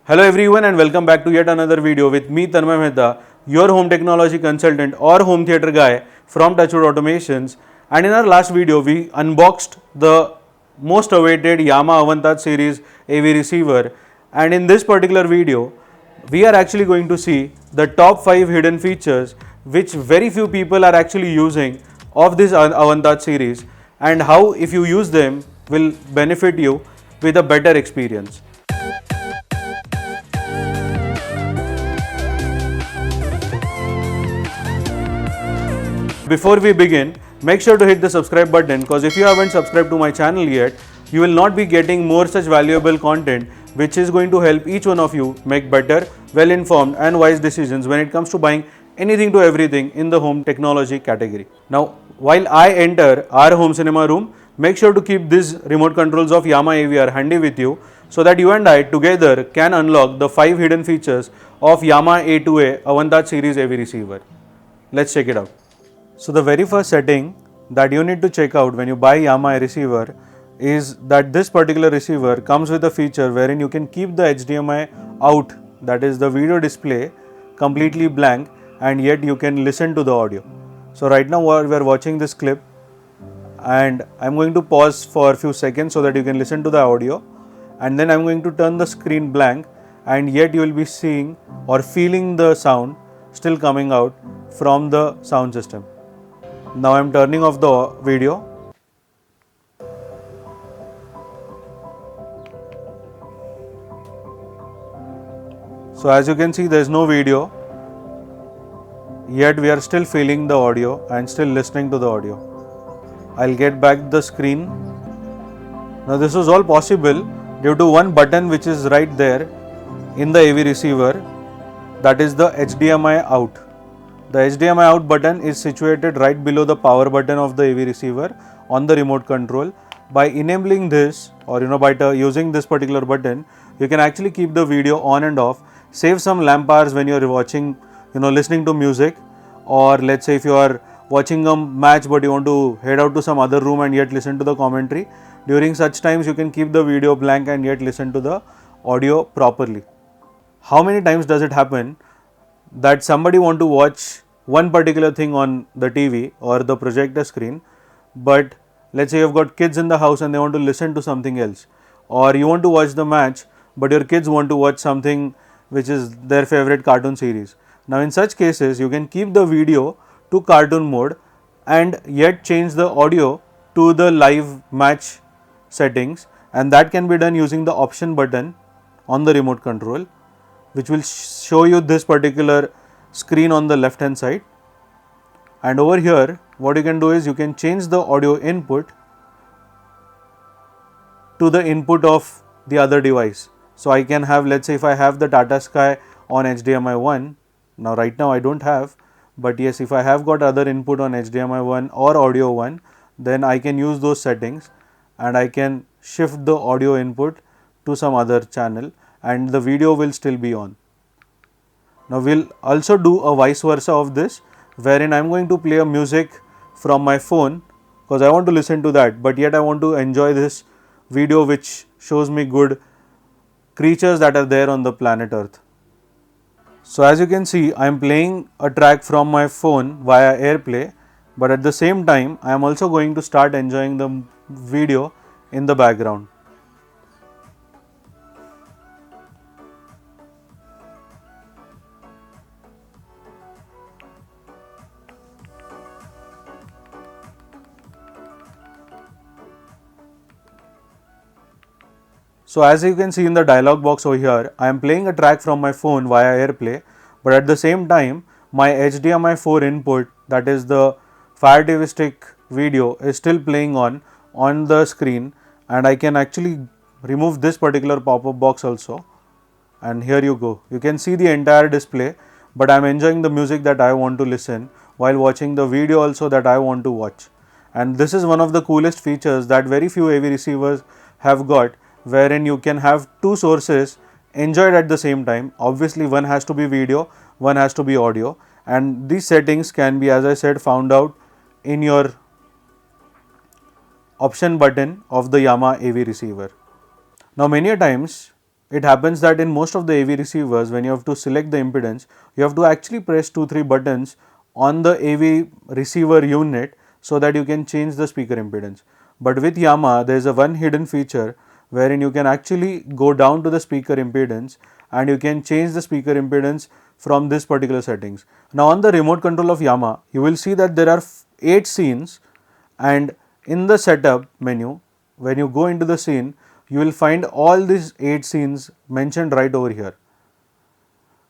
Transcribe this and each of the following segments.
Hello everyone and welcome back to yet another video with me Tanmay Mehta, your home technology consultant or home theater guy from Touchwood Automations. And in our last video we unboxed the most awaited Yamaha Avantouch series AV receiver, and in this particular video we are actually going to see the top 5 hidden features which very few people are actually using of this Avantouch series, and how if you use them will benefit you with a better experience. Before we begin, make sure to hit the subscribe button, because if you haven't subscribed to my channel yet, you will not be getting more such valuable content which is going to help each one of you make better, well-informed and wise decisions when it comes to buying anything to everything in the home technology category. Now, while I enter our home cinema room, make sure to keep these remote controls of Yamaha AVR handy with you so that you and I together can unlock the 5 hidden features of Yamaha A2A Avantouch series AV receiver. Let's check it out. So the very first setting that you need to check out when you buy Yamaha receiver is that this particular receiver comes with a feature wherein you can keep the HDMI out, that is the video display, completely blank, and yet you can listen to the audio. So right now we are watching this clip and I'm going to pause for a few seconds so that you can listen to the audio, and then I'm going to turn the screen blank, and yet you will be seeing or feeling the sound still coming out from the sound system. Now I am turning off the video. So as you can see, there is no video, yet we are still feeling the audio and still listening to the audio. I'll get back the screen. Now this was all possible due to one button which is right there in the AV receiver, that is the HDMI out. The HDMI out button is situated right below the power button of the AV receiver on the remote control. By enabling this, or by using this particular button, you can actually keep the video on and off, save some lamp hours when you are watching, listening to music, or let's say if you are watching a match but you want to head out to some other room and yet listen to the commentary. During such times you can keep the video blank and yet listen to the audio properly. How many times does it happen that somebody want to watch one particular thing on the TV or the projector screen, but let's say you've got kids in the house and they want to listen to something else, or you want to watch the match but your kids want to watch something which is their favorite cartoon series. Now in such cases you can keep the video to cartoon mode and yet change the audio to the live match settings, and that can be done using the option button on the remote control, which will show you this particular screen on the left hand side. And over here what you can do is you can change the audio input to the input of the other device. So I can have, let's say if I have the Tata Sky on HDMI 1, now right now I don't have, but yes, if I have got other input on HDMI 1 or audio 1, then I can use those settings and I can shift the audio input to some other channel and the video will still be on. Now we'll also do a vice versa of this, wherein I'm going to play a music from my phone because I want to listen to that, but yet I want to enjoy this video which shows me good creatures that are there on the planet Earth. So as you can see, I am playing a track from my phone via AirPlay, but at the same time I am also going to start enjoying the video in the background. So as you can see in the dialog box over here, I am playing a track from my phone via AirPlay, but at the same time my HDMI 4 input, that is the Fire TV Stick video, is still playing on the screen, and I can actually remove this particular pop-up box also, and here you go. You can see the entire display, but I am enjoying the music that I want to listen while watching the video also that I want to watch. And this is one of the coolest features that very few AV receivers have got, wherein you can have two sources enjoyed at the same time. Obviously one has to be video, one has to be audio, and these settings can be, as I said, found out in your option button of the Yamaha AV receiver. Now many a times it happens that in most of the AV receivers, when you have to select the impedance, you have to actually press 2-3 buttons on the AV receiver unit so that you can change the speaker impedance. But with Yamaha, there is a one hidden feature wherein you can actually go down to the speaker impedance and you can change the speaker impedance from this particular settings. Now on the remote control of Yamaha, you will see that there are 8 scenes, and in the setup menu, when you go into the scene, you will find all these 8 scenes mentioned right over here.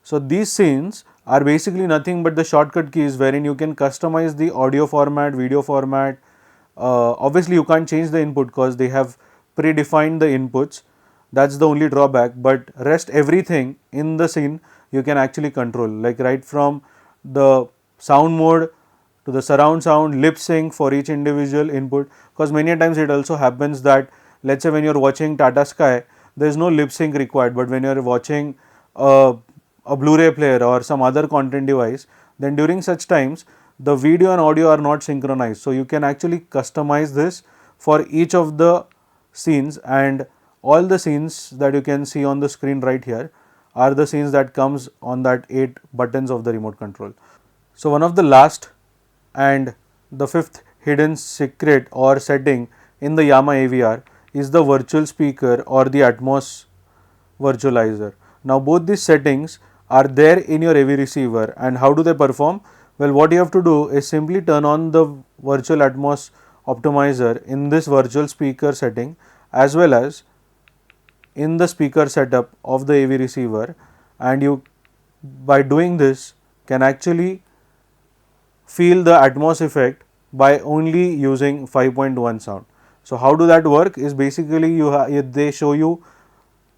So these scenes are basically nothing but the shortcut keys wherein you can customize the audio format, video format. Obviously you can't change the input because they have predefined the inputs. That's the only drawback, but rest everything in the scene you can actually control, like right from the sound mode to the surround sound, lip sync for each individual input, because many times it also happens that, let's say when you're watching Tata Sky, there is no lip sync required, but when you're watching a Blu-ray player or some other content device, then during such times the video and audio are not synchronized. So you can actually customize this for each of the scenes, and all the scenes that you can see on the screen right here are the scenes that comes on that 8 buttons of the remote control. So one of the last and the 5th hidden secret or setting in the Yamaha AVR is the virtual speaker or the Atmos virtualizer. Now both these settings are there in your AV receiver, and how do they perform? Well, what you have to do is simply turn on the virtual Atmos optimizer in this virtual speaker setting as well as in the speaker setup of the AV receiver, and you by doing this can actually feel the Atmos effect by only using 5.1 sound. So how do that work is basically they show you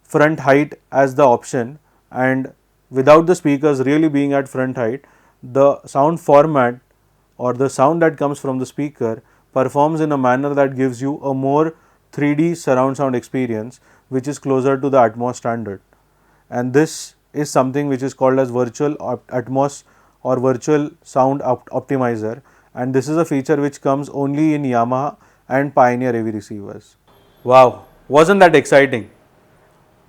front height as the option, and without the speakers really being at front height, the sound format or the sound that comes from the speaker performs in a manner that gives you a more 3D surround sound experience, which is closer to the Atmos standard. And this is something which is called as virtual Atmos or virtual sound optimizer, and this is a feature which comes only in Yamaha and Pioneer AV receivers. Wow, wasn't that exciting?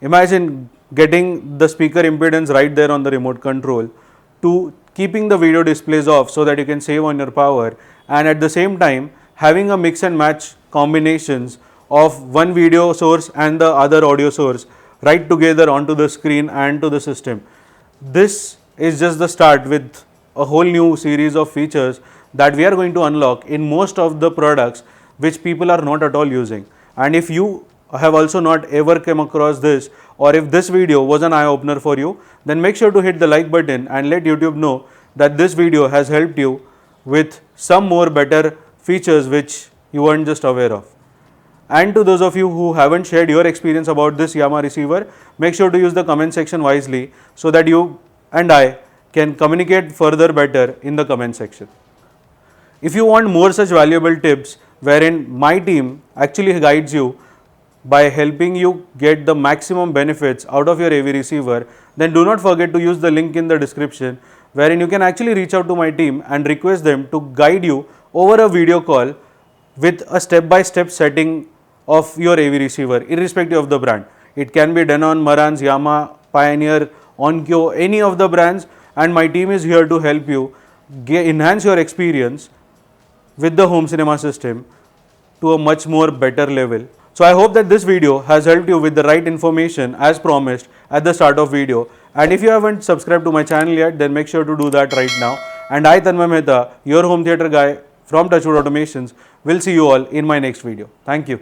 Imagine getting the speaker impedance right there on the remote control, to keeping the video displays off so that you can save on your power, and at the same time having a mix and match combinations of one video source and the other audio source right together onto the screen and to the system. This is just the start with a whole new series of features that we are going to unlock in most of the products which people are not at all using. And if you have also not ever come across this, or if this video was an eye opener for you, then make sure to hit the like button and let YouTube know that this video has helped you with some more better features which you weren't just aware of. And to those of you who haven't shared your experience about this Yamaha receiver, make sure to use the comment section wisely so that you and I can communicate further better in the comment section. If you want more such valuable tips wherein my team actually guides you by helping you get the maximum benefits out of your AV receiver, then do not forget to use the link in the description wherein you can actually reach out to my team and request them to guide you over a video call with a step-by-step setting of your AV receiver irrespective of the brand. It can be Denon, Marantz, Yamaha, Pioneer, Onkyo, any of the brands, and my team is here to help you enhance your experience with the home cinema system to a much more better level. So I hope that this video has helped you with the right information as promised at the start of video, and if you haven't subscribed to my channel yet, then make sure to do that right now. And I, Tanmay Mehta, your home theatre guy from Touchwood Automations, will see you all in my next video. Thank you.